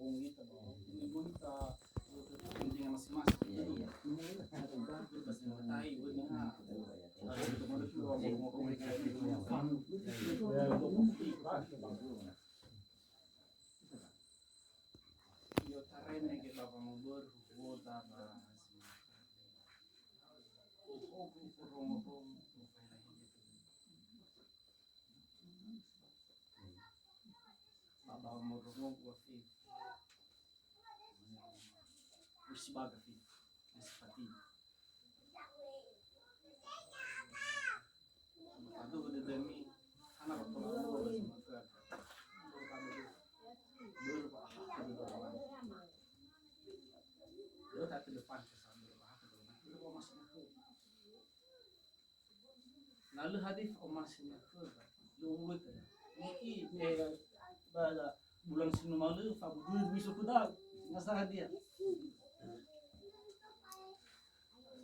bong kita bawa ini kita kepentingan masing-masing. Iya. Pas mengetahui benar. Ada kemarin sudah ngomong kayak gitu. Yo tarene ke bapa mau berhuota ba. Baba mau gua fit. Bersibaga fit. Seperti. Aduh udah demi anak bertolak sama ke. Lo tak ke depan ke sana lo masih ke. Lalu hadis masih ke. Lo mulai ke. Mungkin pada bulan sinu malu fabudu bisa kuda ngasah dia.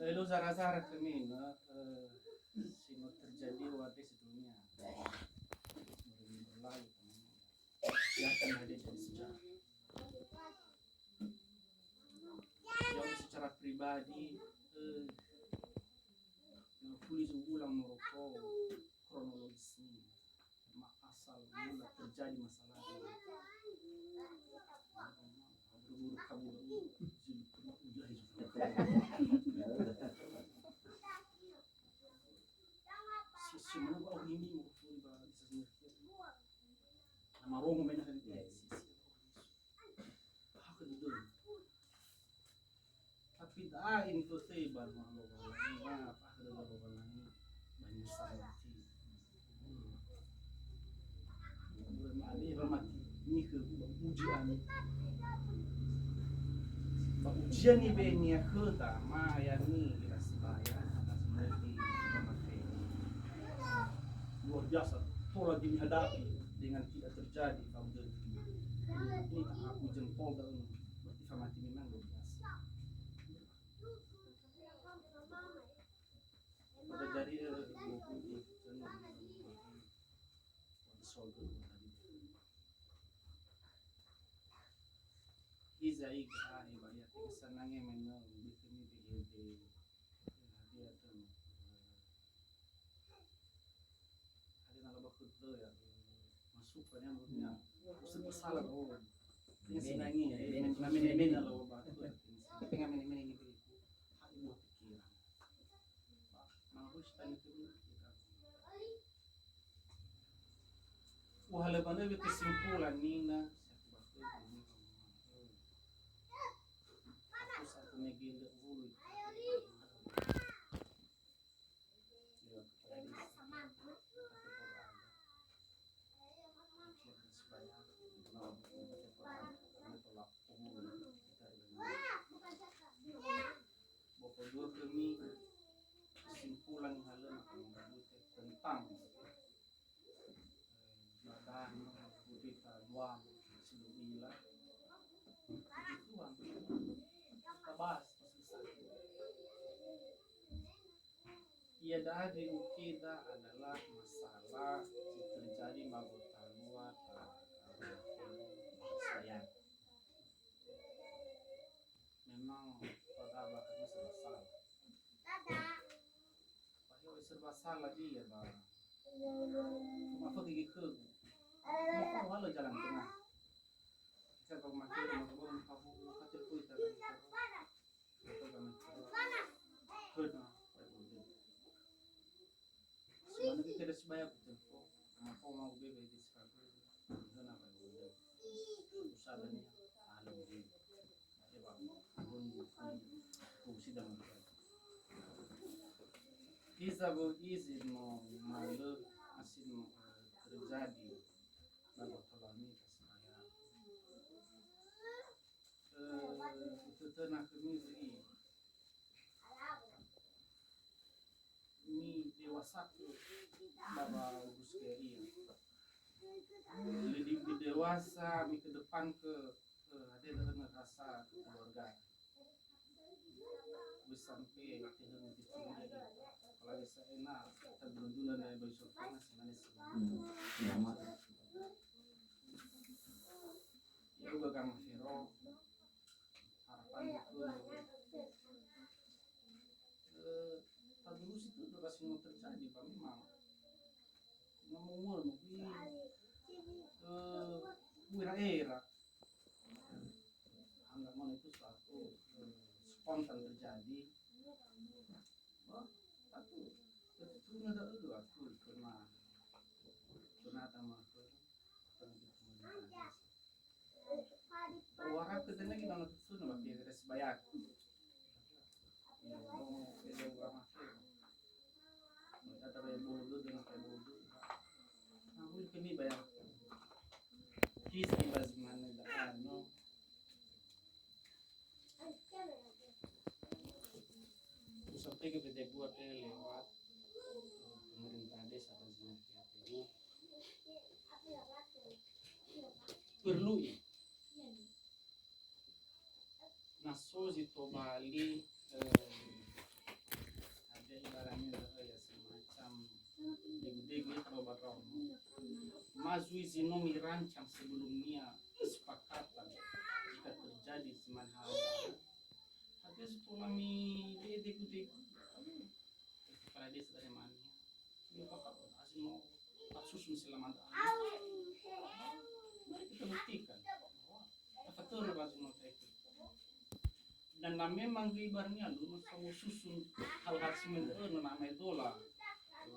Lo zara-zara kami sinu terjadi waktu sebelumnya. Berlalu yang akan ada dari sejarah. Yang secara pribadi tulis ulang merokok kronologisnya asal mula terjadi masalah berburu kabur si mana bau ini mau ba bisa nama rongo mana kan dia si hak itu tapi dah info saya baru mau apa ada lagi banyak salah ni ke ujian ni benya kota ma ya ni kita sebaya seperti luar biasa pola dihadapi dengan tidak terjadi pada ini aku jempol dan berarti mati memang luar biasa pada dari Izai ai banyak kesenangan menang di sini di dia tuh ada nama bakut ya masuk pada mulutnya usah salah oh ini senangi ya men lalu batu tengah men ini beri hak ibu pikiran harus tanya itu wahalaban lebih kesimpulan Nina megil ulu dua kami kesimpulan halan tentang badan kita dua sebelumnya kita bahas ia dari kita adalah masalah terjadi anggota luar saya memang pada bakatnya serba salah bahwa serba salah dia bah apa gigi ke mau walau jalan tengah kita kalau makin mau kamu kata kita sebenarnya kita ada sebaya betul apa mau bebe di sekarang itu apa udah usahanya ahli ini ada bang fungsi dalam kita izin mau malu masih terjadi lalu tolong saya itu tenang kami ini dewasa bahwa Gus Geri lebih dewasa mi ke depan ke ada dengan rasa keluarga bis sampai dengan itu kalau bisa enak kita berundulan dari besok masih manis ya udah kang Firo sih terjadi Pak memang ngomong wira era anggap mana itu suatu spontan terjadi. Aku itu nada itu aku pernah sama aku orang ketemu kita nggak tuh nama kita sebanyak kata bayar bodoh dengan kayak bodoh aku kini bayar kisah bazman dah no sampai ke PT buat lewat pemerintah desa bazman PTU perlu nasozi to Bali ada ibaratnya ya semacam degu-degu kalau bakal mazuizi nomi rancang sebelumnya kesepakatan jika terjadi zaman hal ada setelah mi degu-degu kepala desa dari mana dia pakar asli mau tak susun selama mari kita buktikan apa tuh bahasa itu dan memang ibaratnya lu mau susun hal-hal semenjak namanya dola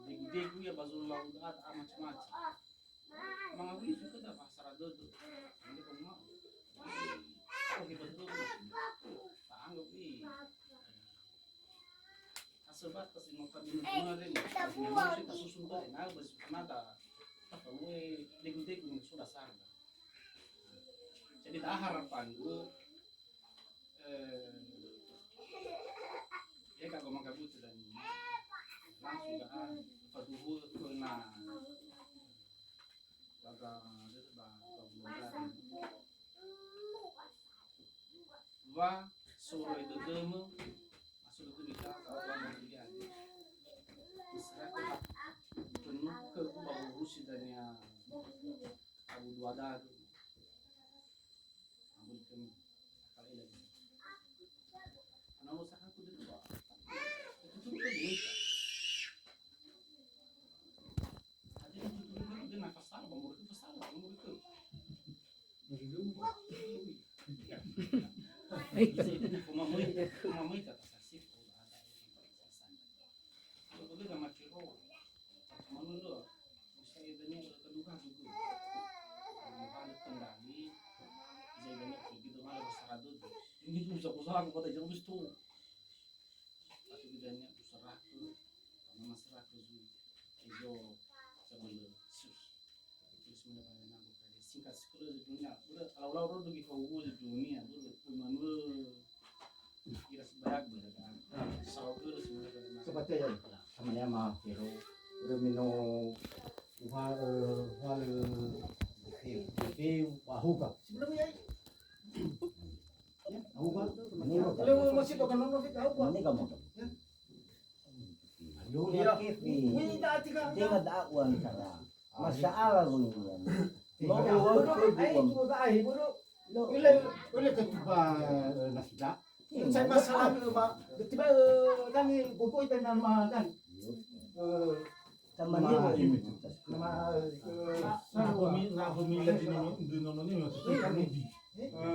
degu-degu ya bazul laut ada macam-macam mengakui suka dah pasar dodo ini kamu mau oh kita betul tak anggap asebat kasih mau benar-benar ini mau kita susun tuh nah bersenada tahu degu-degu sudah sarga jadi dah harapan gue ya kak ngomong kabut dan langsung dah paduhu kena baga va solo itu demo masuk itu bisa kalau mau dilihat masyarakat penuh ke bawa rusi dan ya abu dua dah abu kami kali lagi anak usaha aku itu pak itu tuh duit ada yang tuh dia nafas salah bang itu salah bang itu Kumamui kata sasif ada sasan. Kalau begitu sama kiro, mana lo? Saya tanya kedua juga. Kalau kendali, saya tanya begitu malah besar dulu. Ini tuh bisa usaha aku pada jauh itu. Tapi bedanya usaha aku, karena masyarakat itu itu sebelum sus. Terus mendapat nama singkat sekolah di dunia. Udah kalau orang pergi kau di dunia, udah mana kira sebanyak berkan. Saudara sebenarnya. Seperti ya, namanya mah Hero, Remino, Review, Wahuga. Sebenarnya ya, Wahuga. Kalau masih bukan nonton itu Wahuga. Ini kamu. Ya. Dunia kifi. Jangan dakwah sana. Masalah dunia. Mau boleh ketua nasda. Saya masalah tiba kami buku itu nama kan. Nama pemilihan di nono ini kan di.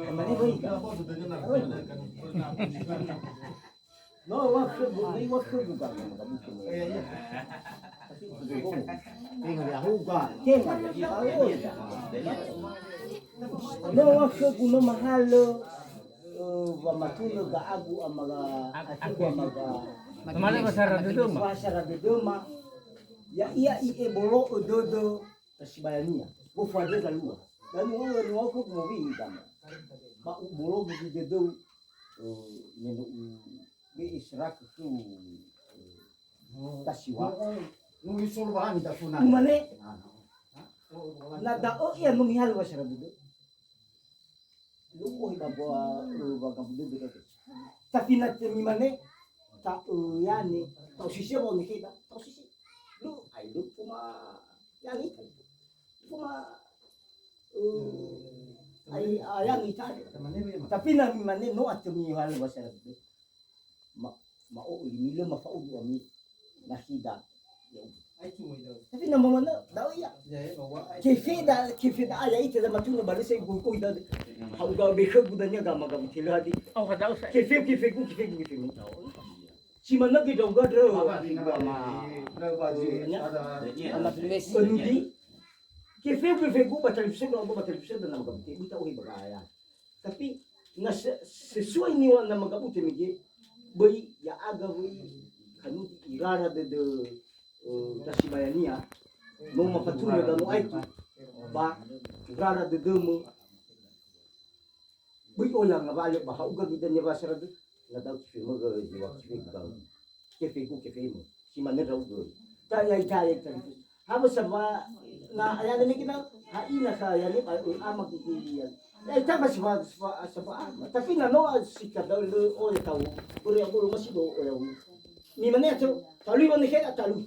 Namanya no waktu bukan iya. Tinggal Yahuga. No waktu kuno mahal wa matulu ga agu amaga atiku amaga kemana masyarakat Dodoma ya iya bolo ododo tasibaya bufade kalua dan ni wako kumobi kama ba bolo bidodo neno be israk ku tasiwa nungi solban da kuna mane nada o iya nungi hal masyarakat Dodoma luo ibabawa bagabudu begitu tapi nanti mimane tak yani tau sisi mau nikita tau sisi lu aidu cuma yani cuma yang itu tapi na mimane no atumi hal bahasa itu mau limilo mafau ami nakida. Tapi nama mana? Tahu ya. Kefe da ayah itu dah macam mana saya buku itu. Hau gak bekal budanya gak maga betul hati. Kefe. Si mana kita enggak ada. Penudi. Kefe gua baca televisi dan nama gak betul. Kita uhi bagaya. Tapi sesuai ni nama gak betul ni. Beri ya agak beri kanu irara de Sibayania no mapatuloy da no aitu ba irara de demo bui olang nga balik ba hauga gidan niya ba sarado na daw si mo ga jiwa kefe mo si man raw go kaya habis sama na ayan ni kita haina ka yan amag iyan tama sa tapi na no si kada o ya tawo puri ako masido o ni maneto talu man kaya talu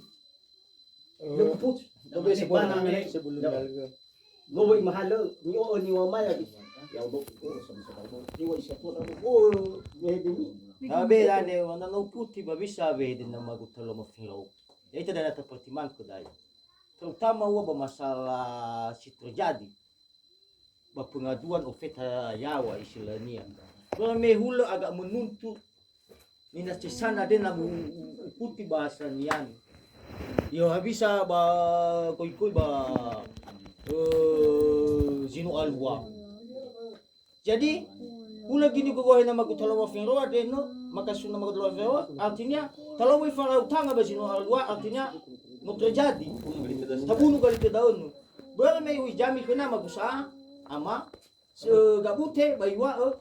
luput dobe sa bana sebelum no way mahalo ni o ni wa maya ya do ko sa tawo ni wa isa to o medeni Sabi dani wana no puti ba bisa din na magutalo mo filo. Ito na pertimbangan ko dahil. Terutama wa ba masalah si terjadi. Ba pengaduan ofeta yawa istilahnya. Kalau mehula agak menuntut nina cesana din na puti bahasa niyan. Yo habisa ba koy ba zino alwa. Jadi ula gini ko gohe na magutalo mo fero adeno makasuna magutalo fero artinya kalau mo fara utanga ba zino alwa artinya no terjadi tabunu kali ke daun berame may jami kana magusa ama gabute baywa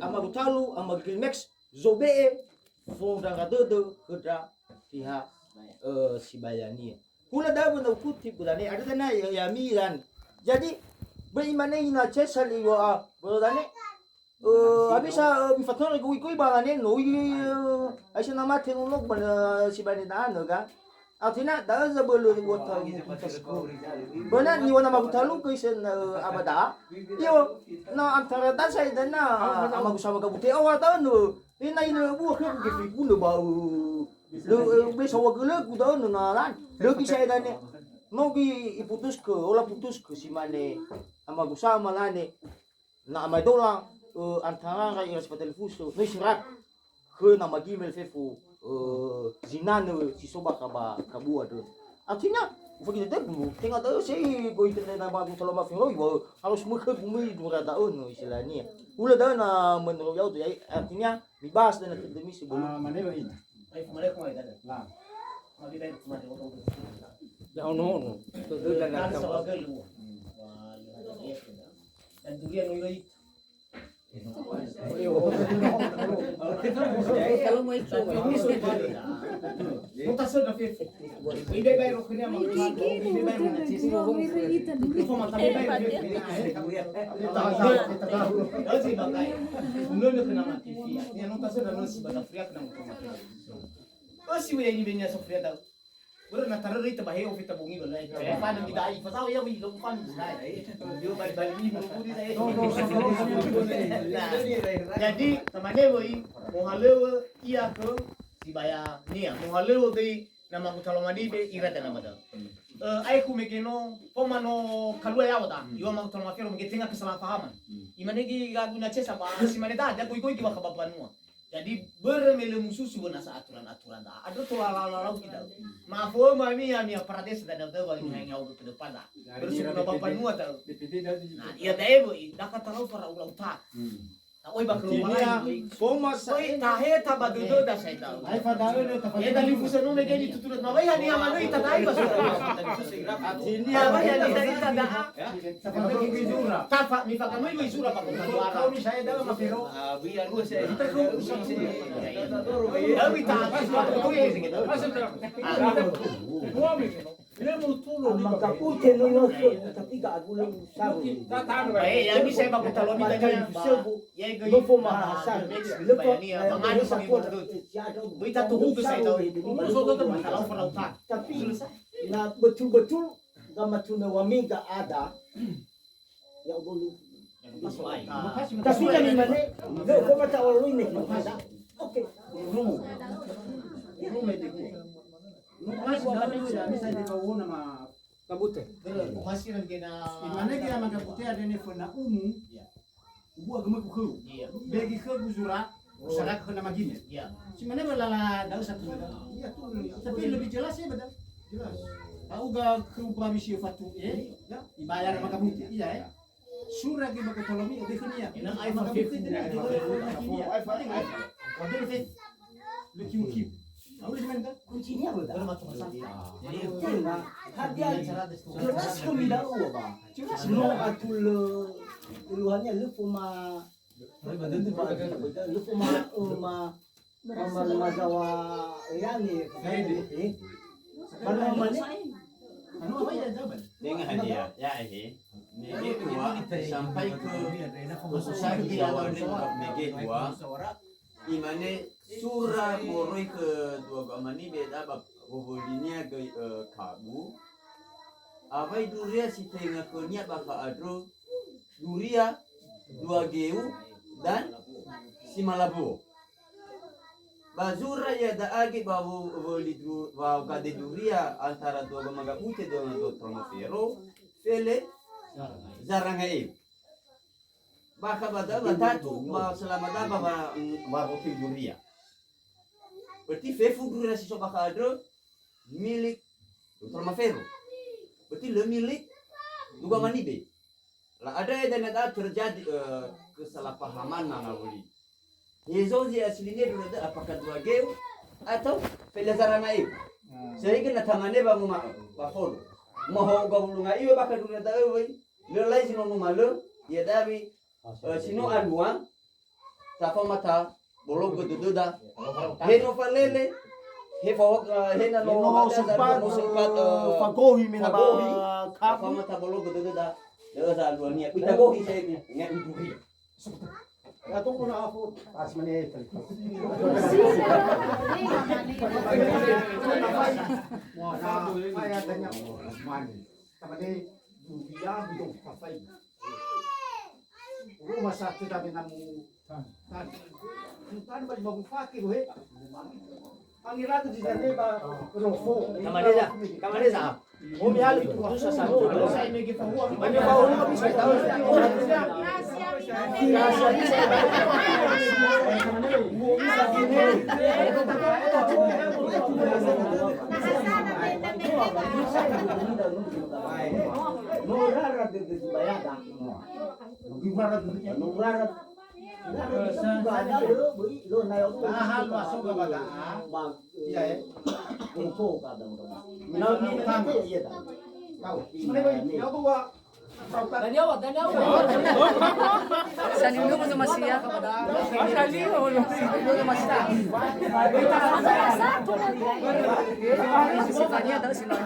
amagutalu amagilmex zobe fonda gadodo keda pihak Sibayania kula dawo na kuti budane ada na ya miran jadi bagaimana ina cesal iwa budane abisa bifatong ko ibangane no ay nama tinulog ba Sibayania ga artinya dahil sa bolo ni wata bana ni wana magutalo ko isen abada yo na antara dasay na magusama ka buti awata no ina buah ko gifi kuno ba besok wagele kuda na lan lagi saya dane no gi iputus ke ola putus ke si mane magusama lane na amay dolang antara ka ira sa telefuso no sirat ke na magimel fefu zinane si soba kabua do artinya begitu dulu tinggal tahu sih go internet na bago talo mafiro harus bumi dua tahun istilahnya ulah dah na menurut yau tuh artinya bebas dan akademi sebelum ya ono itu dan kalau mau itu Bro na tarar ita bahe o fita bungi bala ita. Fa nang gidai fa saw ya wi lo fan dai. Yo bali ni mo pudi dai. Jadi tamane woi mohalewa iya ko Sibaya nia mohalewa dei nama ko talomadi be irata nama da. Ai ku mekeno pomano kalua ya wada. Yo ma ko talomafero megetenga kesalahpahaman. Imane gi gaguna cesa ba si mane da ko ki wa kababanua. Jadi bermele mususu bona sa aturan-aturan dah. Ada tu lalau kita. Maaf mami ya Pradesh dan ada bagi yang jauh ke depan dah. Bersih bapa nuat tahu. Nah, ia dah dah kata lau para ulau tak. Tak oi bakal ini pomas oi tahe tabadudo dah saya tahu. Ai padahal dia dari fusan no megeni tuturat ma bai hani amano ita dai bas. Ini apa ya dari tada. Seperti bizura. Tafa mi fakamo i bizura pa kau ni saya dalam mafero. Biar lu saya kita ko Abi ta ko ye gitu. Magkapute no no tapi gagulong sabi. Yang bisa baku talon kita kan. Ya No po mahasar. Lupa mangano sa ibo do. Buita tuhu sa ito. So to talaw pa lauta. Tapi na betul-betul gamatuna wami ga ada. Ya bolu. Tapi kami mane, ko mata olo ini. Oke. Kabute. Imane dia makaputea dene fona umu. Ubu agama ku. Begi ke buzura, sarak kena magine. Simane balala dau satu. Iya tuh. Tapi lebih jelas ya betul. Jelas. Tahu ga ke babisi fatu ya. Dibayar makaputea. Iya ya. Surah di makatolomi dekania. Ina ai makaputea dene. Ai paling ai. Waduh fit. Luki. Aku sebentar kuncinya apa dah? Tengah harga jelas kemida uang bang. Jelas no atul luhannya lu puma mazawa yani mana mana anu apa ya jawaban? Dengan hadiah ya ini Mege dua sampai ke Susaki awal Mege dua imane surah moroi ke dua gamani beda bab hubunginya ke kabu abai duria si tengah konya baka adro duria dua geu dan si malabu bazura ya da agi babu boli bau kade duria antara dua gamaga putih dengan dua tromofero fele zarangai baka bada batatu ba selama daba ba hoki duria berarti fefu duria si sobaka adro milik tromofero berarti le milik dua manibe lah ada dan ada terjadi kesalahpahaman nangawuli Yesus aslinya dulu ada apakah dua geu atau pelajaran aib sehingga natamane bangu bafolo mau gabulu ngai bakal dunia tahu lelai sino malu ya dari sino aduan tafa mata bolong geduda heno falele hena no sempat fagohi mina tafa mata bolong geduda desa aduannya kita gohi saya ngai uduri Atau kuna aku pas menit. Saya tanya mani. Tapi dunia itu kafai. Rumah sakit tapi namu kan bagi babu fakir we. Pangiran di sana ba rofo. Kamane sa. Umi hali tu sa. Saya megi fahuam. Banyak bau lu bisa tahu. Mahal masuk ke bagaan. Iya ya. Tahu. Sebenarnya ya gua Daniawa. Sanino mo masih Sanino mo masih. Sisanya daw sila.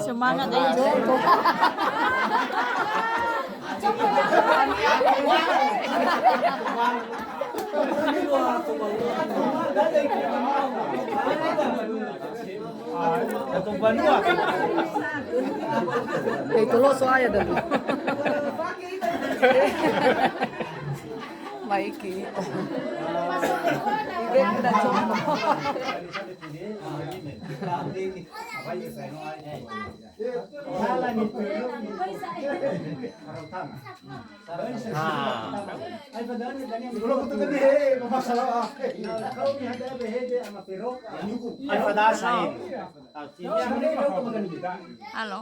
Semangat ay joto. Atong banua. Itu lo soalnya dulu. Maiki. Benda contoh. Halo.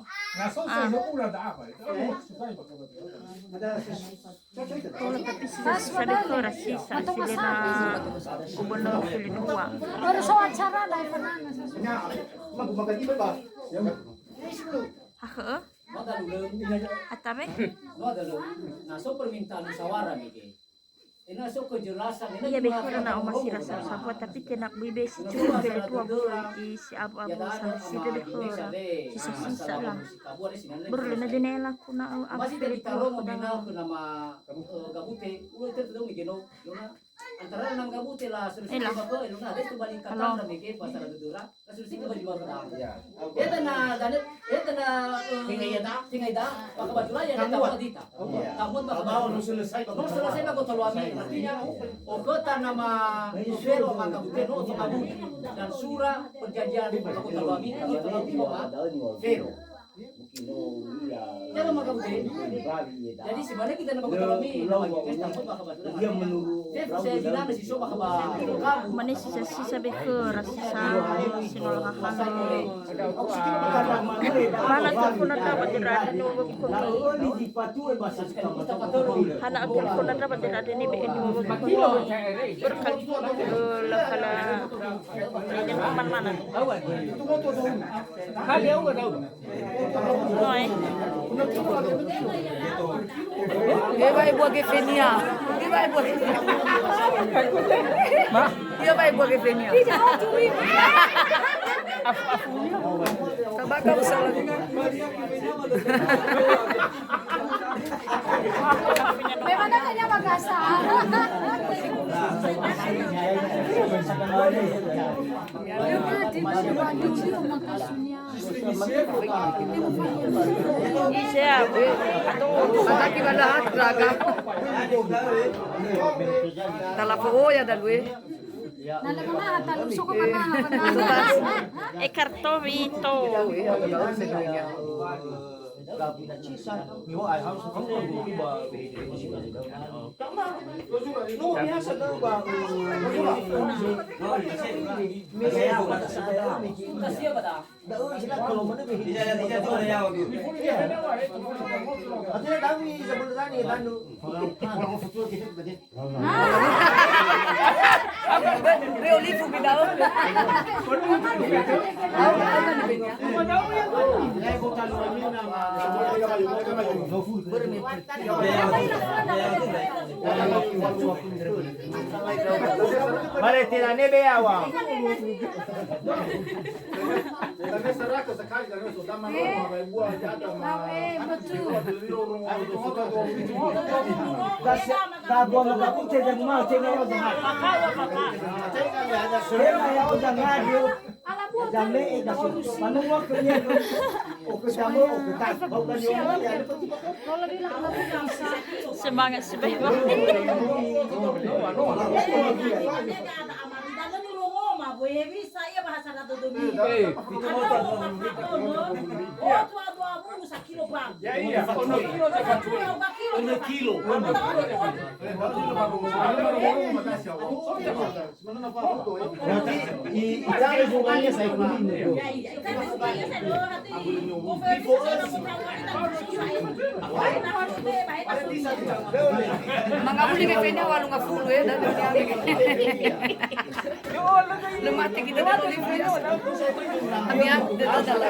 Sa deklarasi sa sila na gubernur Filipina. Pero sa acara dahil pa na. Haka? Atame? Naso permintaan musyawarah nih. Inaso kejelasan Iya bekor na umasira sa sapo tapi tinak bibe si chulo Filipina di si abu-abu sa si bekor. Si sisa lang. Baru na dinela ko na abu masih Filipina ditaruh ko nominal na. ke nama gabute ulo itu tuh migeno luna antara nang gabuti lah solusi Elah. ba ko ilo na des balik ka Halo. na meke pasara dudura la solusi ka ba di ba ka Ya. eta na tingay da pakabadula ya na tawa dita kamot ba Mau selesai kung selesai ba ko tolwami artinya o kota nama pero makabuti no to kabuti dan sura perjanjian ba ko tolwami kalau tolwami ba pero Jangan makabuti. Jadi sebenarnya kita nak tolongi nama kita takut makabadula. Dia menunggu Saya bilang si so makaba kamu Mani sisa beker sisa sinol kakalo. Mana telepon na dapat dirada no bagi komi. Hana ang telepon na dapat dirada ni BN mo bagi komi. Berkali lakala. Ini mana-mana. Kali aku enggak tahu. Noy. Dia vai buat gefenia. Dia vai buat. Dia vai buat gefenia. Tabaka besar lagi. Memang kayaknya Makassar. Dia mati pada Bandung dia Makassarnya. Siap. Atau Ataki balahat raga. Talapo ya dalwe. Nalamana taluso ko mana. Ekarto Vito. kasih apa dah? Reolifu bidao. Vale, tirane be awa. Gagwa magkakute sa mga tingay jangan. Sema ya jangan dia. Jangan ida manungwa kanya o ketemu o ketat. Bau kan yo ya. Semangat sebeba. Berarti itaruh bunganya saya kuning. Mga uli kay pwede walo nga full eh. Lumati kita na uli friends. Kami ang dito dala.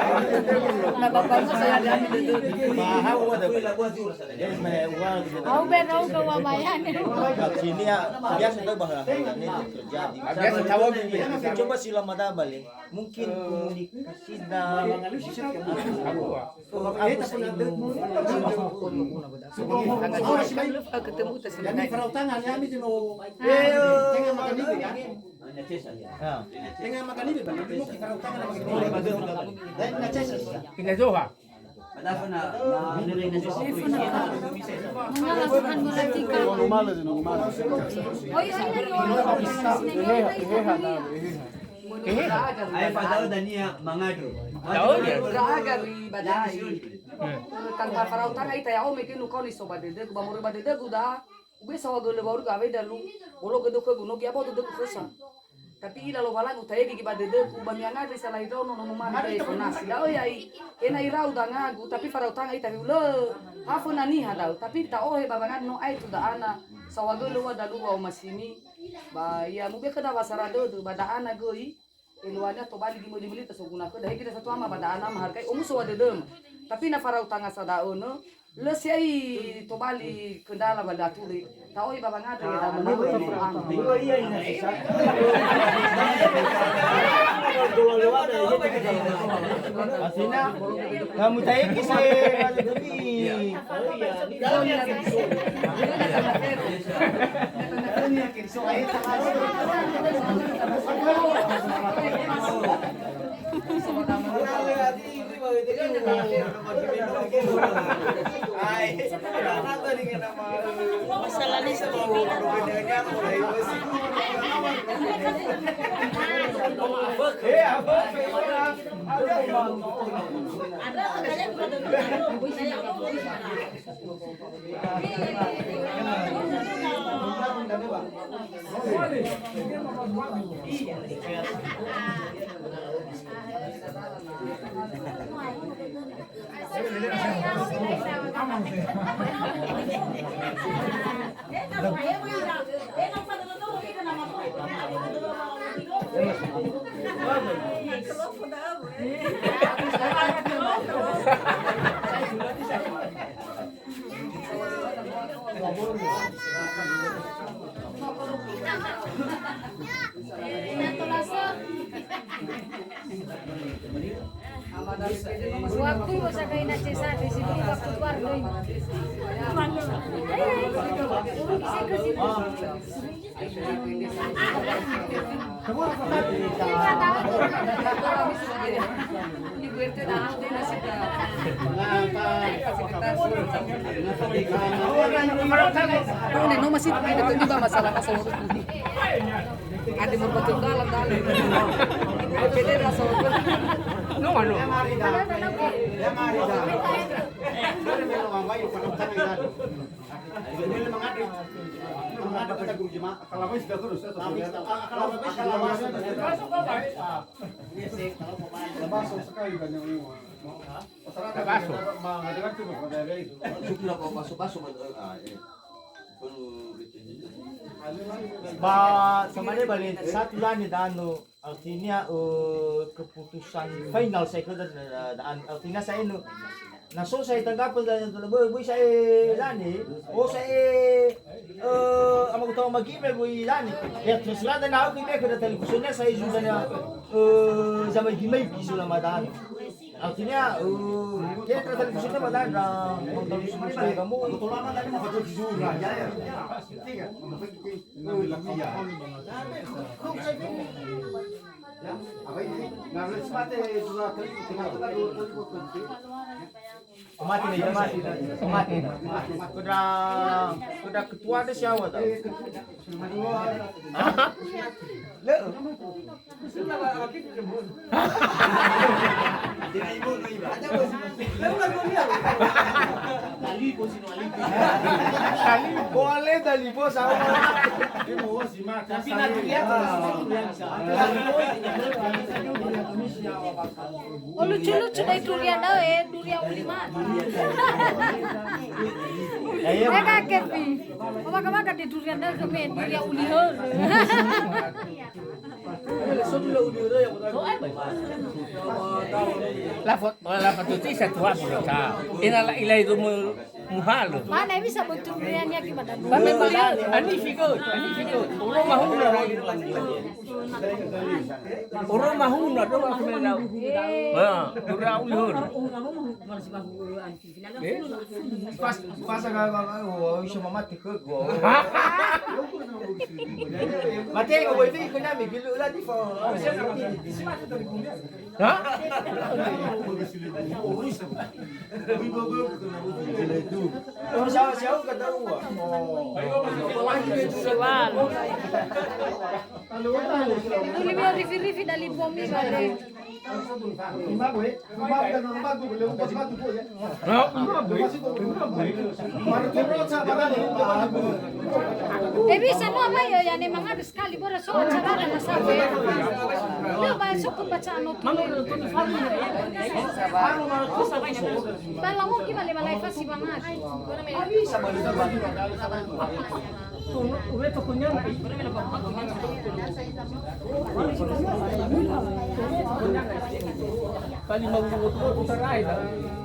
Nababango saya dami dito. Bahaw ada. Yes, may uang. Au beraw kawamayan. Sini ya biasa tahu bahwa ini terjadi. Biasa tawag Coba sila madabali. Mungkin komunikasi na Ketemu tas Kami perautangan kami sino. Tengah makan ini ya. Tengah makan ini bang. Kami perautangan Ina Zoha. Mengalasan mulatika. Oh iya ini Ay padao dania mangadro. Raga ri badai. Tanpa parautan ay tayo may kinukau ni soba dede ku bamur badede ku da ube sawa gele baru gawe dalu bolo gedo ke gunung ya bodo de kusa. Tapi ila lo balang utaya gigi badede ku bamianga ri salai do no no mana de konas. Dao ya ena ira uda ngagu tapi parautan ay tayo le hafu nani hadau tapi ta oh babangan no ay tu da ana sawa gele wa dalu wa masini ba ya mube kada basara do bada ana goi Iluannya to bali dimuli-muli tasuguna ko dahil kita satu ama pada ana mahargai umu so dedem tapi na farau tanga sadao no le sei to bali kendala bada tuli ta oi baba ngade ya na Dua iya ini sisa. Asina kamu tayo kasi Masalahnya segini. Waktu masa kain aja di situ waktu keluarga ini. No masih ada juga masalah-masalah itu. Ada mau betul dalam. Beda rasa. No, ano? Sebenarnya balik satu lani dano artinya keputusan final saya kira dan artinya saya nu naso saya tanggapan dan boy saya lani saya ama ko magime boy lani ya terserah dan aku ini ke televisionnya saya juga zaman gimai bisu lama dan artinya dia ke televisionnya badan nonton semua kamu itu lama tadi mau foto juga ya mati. Sudah ketua ada siapa tahu? Boleh dari bos awal. Tapi nanti lihat Oh lucu-lucu dari durian durian ulima. Saya kaget nih. Makan di durian kemen durian ulihor. La foto sa tua sa. Ila itu muhalo. Mana bisa buat duriannya gimana? Ani figo. Uro mahuna. Uro mahuna do aku menau. Dura ulur. Pas agak bisa mati ke gua. Mati ko boy ko na mi gilu la di fo. Ha? Oh siapa kata gua. Siwal. Itu lebih rivi dari pomi balik. Bisa no apa ya yang emang ada sekali baru soal cara na sabe. Lo masuk ke bacaan itu. Balang mo gimana malay pasti banget. Bisa Kali mau putar aja.